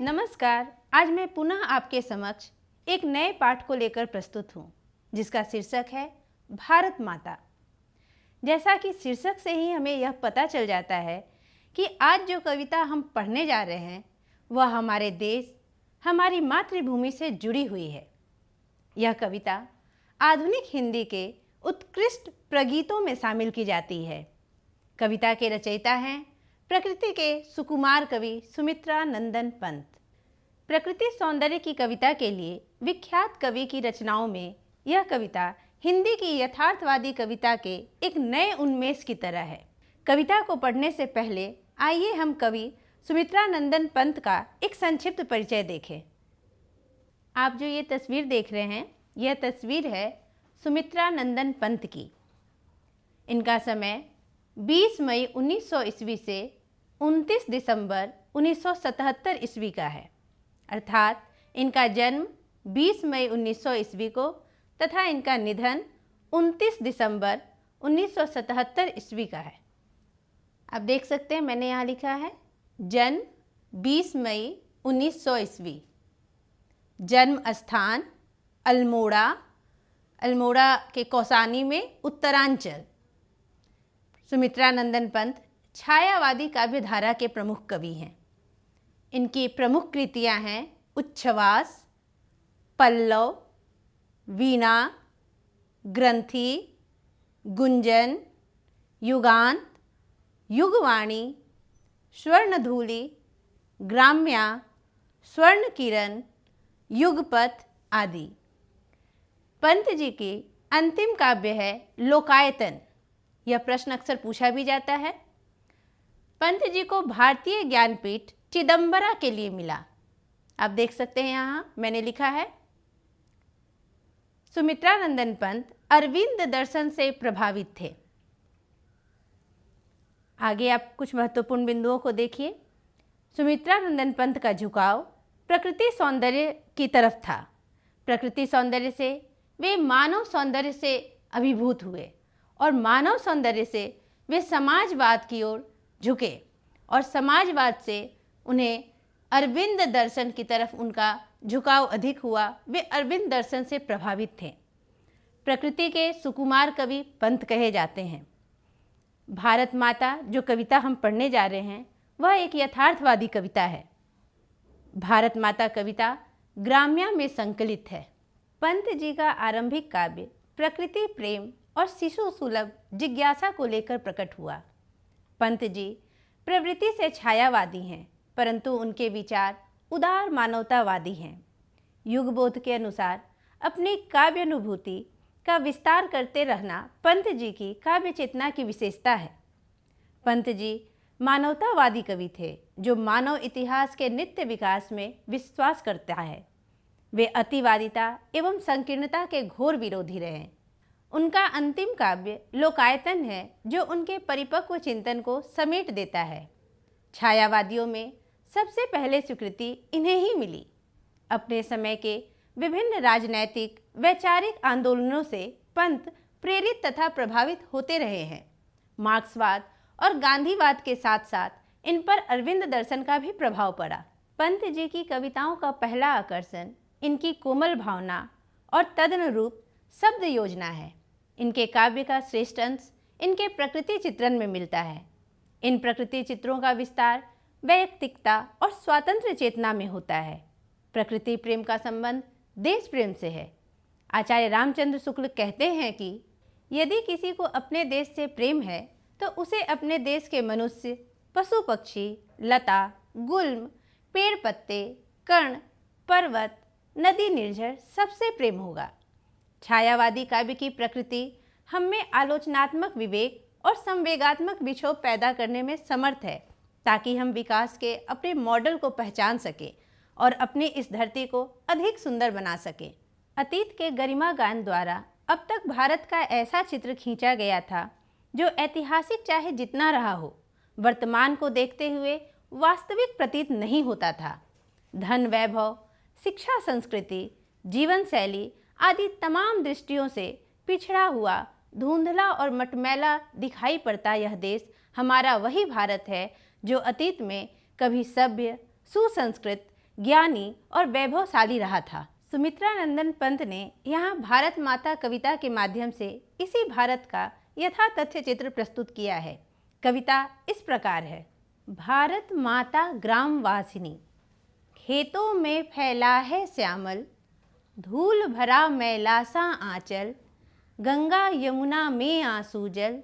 नमस्कार। आज मैं पुनः आपके समक्ष एक नए पाठ को लेकर प्रस्तुत हूँ, जिसका शीर्षक है भारत माता। जैसा कि शीर्षक से ही हमें यह पता चल जाता है कि आज जो कविता हम पढ़ने जा रहे हैं वह हमारे देश, हमारी मातृभूमि से जुड़ी हुई है। यह कविता आधुनिक हिंदी के उत्कृष्ट प्रगीतों में शामिल की जाती है। कविता के रचयिता हैं प्रकृति के सुकुमार कवि सुमित्रा नंदन पंत। प्रकृति सौंदर्य की कविता के लिए विख्यात कवि की रचनाओं में यह कविता हिंदी की यथार्थवादी कविता के एक नए उन्मेष की तरह है। कविता को पढ़ने से पहले आइए हम कवि सुमित्रा नंदन पंत का एक संक्षिप्त परिचय देखें। आप जो ये तस्वीर देख रहे हैं, यह तस्वीर है सुमित्रा नंदन पंत की। इनका समय 20 मई 1900 ईस्वी से 29 दिसंबर 1977 ईस्वी का है, अर्थात इनका जन्म 20 मई 1900 ईस्वी को तथा इनका निधन 29 दिसंबर 1977 ईस्वी का है। आप देख सकते हैं, मैंने यहाँ लिखा है जन्म 20 मई 1900 ईस्वी, जन्म स्थान अल्मोड़ा, अल्मोड़ा के कौसानी में उत्तरांचल। सुमित्रा नंदन पंत छायावादी काव्यधारा के प्रमुख कवि हैं। इनकी प्रमुख कृतियां हैं उच्छ्वास, पल्लव, वीणा, ग्रंथि, गुंजन, युगांत, युगवाणी, स्वर्णधूलि, ग्राम्या, स्वर्ण किरण, युगपथ आदि। पंत जी की अंतिम काव्य है लोकायतन। यह प्रश्न अक्सर पूछा भी जाता है। पंत जी को भारतीय ज्ञानपीठ चिदंबरा के लिए मिला। आप देख सकते हैं, यहाँ मैंने लिखा है सुमित्रा नंदन पंत अरविंद दर्शन से प्रभावित थे। आगे आप कुछ महत्वपूर्ण बिंदुओं को देखिए। सुमित्रा नंदन पंत का झुकाव प्रकृति सौंदर्य की तरफ था। प्रकृति सौंदर्य से वे मानव सौंदर्य से अभिभूत हुए और मानव सौंदर्य से वे समाजवाद की ओर झुके और समाजवाद से उन्हें अरविंद दर्शन की तरफ उनका झुकाव अधिक हुआ। वे अरविंद दर्शन से प्रभावित थे। प्रकृति के सुकुमार कवि पंत कहे जाते हैं। भारत माता जो कविता हम पढ़ने जा रहे हैं वह एक यथार्थवादी कविता है। भारत माता कविता ग्राम्या में संकलित है। पंत जी का आरंभिक काव्य प्रकृति प्रेम और शिशु सुलभ जिज्ञासा को लेकर प्रकट हुआ। पंत जी प्रवृत्ति से छायावादी हैं, परंतु उनके विचार उदार मानवतावादी हैं। युगबोध के अनुसार अपनी काव्य अनुभूति का विस्तार करते रहना पंत जी की काव्य चेतना की विशेषता है। पंत जी मानवतावादी कवि थे जो मानव इतिहास के नित्य विकास में विश्वास करता है। वे अतिवादिता एवं संकीर्णता के घोर विरोधी रहे। उनका अंतिम काव्य लोकायतन है जो उनके परिपक्व चिंतन को समेट देता है। छायावादियों में सबसे पहले स्वीकृति इन्हें ही मिली। अपने समय के विभिन्न राजनैतिक वैचारिक आंदोलनों से पंत प्रेरित तथा प्रभावित होते रहे हैं। मार्क्सवाद और गांधीवाद के साथ साथ इन पर अरविंद दर्शन का भी प्रभाव पड़ा। पंत जी की कविताओं का पहला आकर्षण इनकी कोमल भावना और तदनुरूप शब्द योजना है। इनके काव्य का श्रेष्ठ अंश इनके प्रकृति चित्रण में मिलता है। इन प्रकृति चित्रों का विस्तार वैयक्तिकता और स्वातंत्र्य चेतना में होता है। प्रकृति प्रेम का संबंध देश प्रेम से है। आचार्य रामचंद्र शुक्ल कहते हैं कि यदि किसी को अपने देश से प्रेम है तो उसे अपने देश के मनुष्य, पशु पक्षी, लता, गुल्म, पेड़ पत्ते, कण, पर्वत, नदी, निर्झर सबसे प्रेम होगा। छायावादी काव्य की प्रकृति हम में आलोचनात्मक विवेक और संवेगात्मक विक्षोभ पैदा करने में समर्थ है, ताकि हम विकास के अपने मॉडल को पहचान सकें और अपनी इस धरती को अधिक सुंदर बना सकें। अतीत के गरिमा गान द्वारा अब तक भारत का ऐसा चित्र खींचा गया था जो ऐतिहासिक चाहे जितना रहा हो, वर्तमान को देखते हुए वास्तविक प्रतीत नहीं होता था। धन, वैभव, शिक्षा, संस्कृति, जीवन शैली आदि तमाम दृष्टियों से पिछड़ा हुआ, धुंधला और मटमैला दिखाई पड़ता यह देश हमारा वही भारत है जो अतीत में कभी सभ्य, सुसंस्कृत ज्ञानी और वैभवशाली रहा था। सुमित्रा नंदन पंत ने यहाँ भारत माता कविता के माध्यम से इसी भारत का यथातथ्य चित्र प्रस्तुत किया है। कविता इस प्रकार है। भारत माता ग्राम वासिनी, खेतों में फैला है श्यामल, धूल भरा मैला सा आंचल, गंगा यमुना में आंसू जल,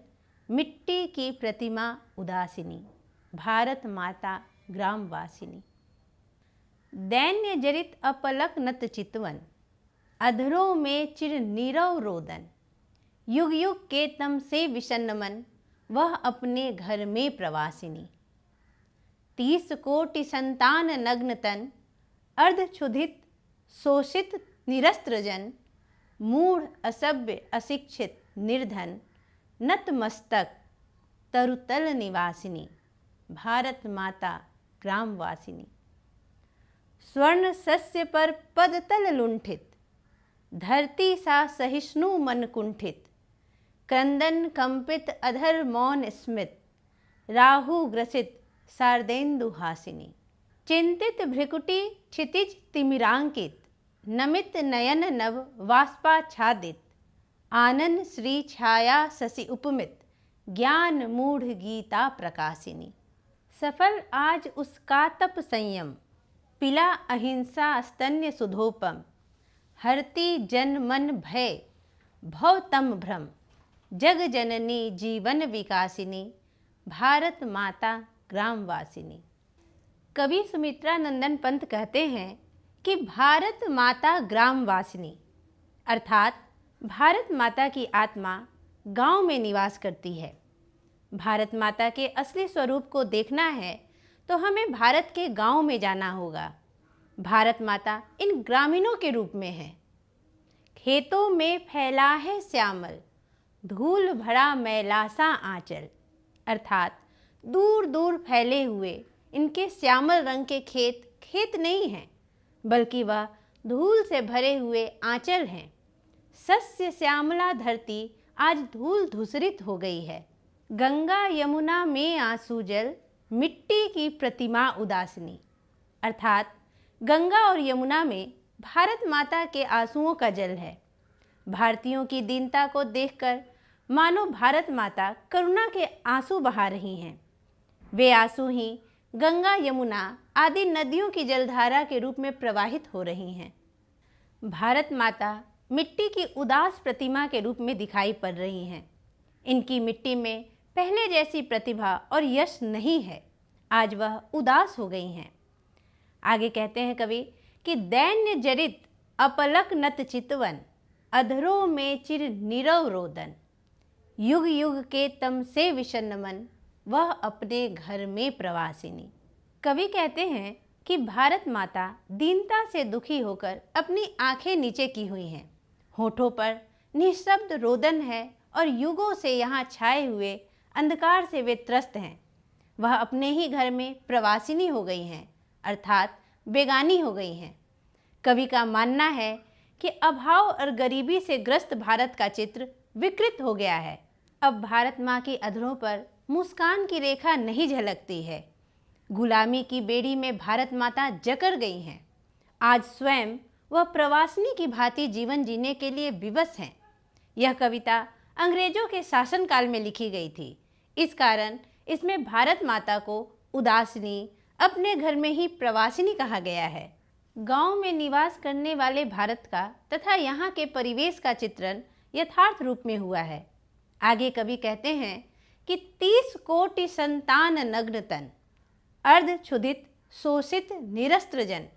मिट्टी की प्रतिमा उदासिनी। भारत माता ग्राम वासिनी। दैन्य जरित अपलक नत चितवन, अधरों में चिर नीरव रोदन, युग युग के तम से विषन्न मन, वह अपने घर में प्रवासिनी। 30 कोटि संतान नग्न तन, अर्धक्षुधित शोषित निरस्त्र जन, मूढ़ असभ्य अशिक्षित निर्धन, नतमस्तक तरुतल निवासिनी। भारत माता ग्राम वासिनी। स्वर्ण सस्य पर पद तल लुंठित, धरती सा सहिष्णु मन कुंठित, क्रंदन कंपित अधर मौन स्मित, राहु ग्रसित शारदेन्दु हासिनी। चिंतित भ्रिकुटी क्षितिज तिमिरांकित, नमित नयन नभ वाष्पाच्छादित, आनंद श्री छाया शशि उपमित, ज्ञान मूढ़ गीता प्रकाशिनी। सफल आज उसका तप संयम, पिला अहिंसा स्तन्य सुधोपम, हरती जन मन भय भवतम भ्रम, जग जननी जीवन विकासिनी। भारत माता ग्राम वासिनी। कवि सुमित्रा नंदन पंत कहते हैं कि भारत माता ग्राम वासिनी अर्थात भारत माता की आत्मा गांव में निवास करती है। भारत माता के असली स्वरूप को देखना है तो हमें भारत के गांव में जाना होगा। भारत माता इन ग्रामीणों के रूप में है। खेतों में फैला है श्यामल, धूल भरा मैला सा आंचल अर्थात दूर दूर फैले हुए इनके श्यामल रंग के खेत नहीं हैं, बल्कि वह धूल से भरे हुए आंचल हैं। सस्य श्यामला धरती आज धूल धूसरित हो गई है। गंगा यमुना में आंसू जल, मिट्टी की प्रतिमा उदासिनी अर्थात गंगा और यमुना में भारत माता के आंसुओं का जल है। भारतीयों की दीनता को देखकर मानो भारत माता करुणा के आंसू बहा रही हैं। वे आंसू ही गंगा यमुना आदि नदियों की जलधारा के रूप में प्रवाहित हो रही हैं। भारत माता मिट्टी की उदास प्रतिमा के रूप में दिखाई पड़ रही हैं। इनकी मिट्टी में पहले जैसी प्रतिभा और यश नहीं है, आज वह उदास हो गई हैं। आगे कहते हैं कवि कि दैन्य जरित अपलक नत चितवन, अधरों में चिर नीरव रोदन, युग युग के तम से विषन्न मन, वह अपने घर में प्रवासिनी। कवि कहते हैं कि भारत माता दीनता से दुखी होकर अपनी आंखें नीचे की हुई हैं। होठों पर निःशब्द रोदन है और युगों से यहाँ छाए हुए अंधकार से वे त्रस्त हैं। वह अपने ही घर में प्रवासिनी हो गई हैं अर्थात बेगानी हो गई हैं। कवि का मानना है कि अभाव और गरीबी से ग्रस्त भारत का चित्र विकृत हो गया है। अब भारत माँ की अधरों पर मुस्कान की रेखा नहीं झलकती है। गुलामी की बेड़ी में भारत माता जकड़ गई हैं। आज स्वयं वह प्रवासिनी की भांति जीवन जीने के लिए विवश हैं। यह कविता अंग्रेजों के शासनकाल में लिखी गई थी। इस कारण इसमें भारत माता को उदासिनी, अपने घर में ही प्रवासिनी कहा गया है। गांव में निवास करने वाले भारत का तथा यहाँ के परिवेश का चित्रण यथार्थ रूप में हुआ है। आगे कवि कहते हैं कि 30 कोटि संतान नग्न तन, अर्धक्षुधित शोषित निरस्त्र जन,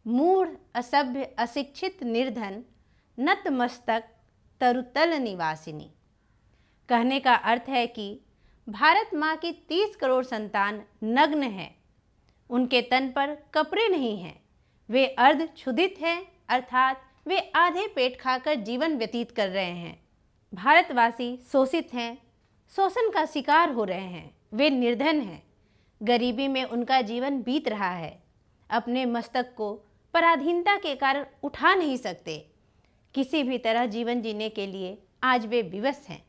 मूढ़ असभ्य अशिक्षित निर्धन, नतमस्तक तरुतल निवासिनी। कहने का अर्थ है कि भारत माँ की 30 करोड़ संतान नग्न हैं। उनके तन पर कपड़े नहीं हैं। वे अर्धक्षुधित हैं अर्थात वे आधे पेट खाकर जीवन व्यतीत कर रहे हैं। भारतवासी शोषित हैं, शोषण का शिकार हो रहे हैं। वे निर्धन हैं, गरीबी में उनका जीवन बीत रहा है। अपने मस्तक को पराधीनता के कारण उठा नहीं सकते। किसी भी तरह जीवन जीने के लिए आज वे विवश हैं।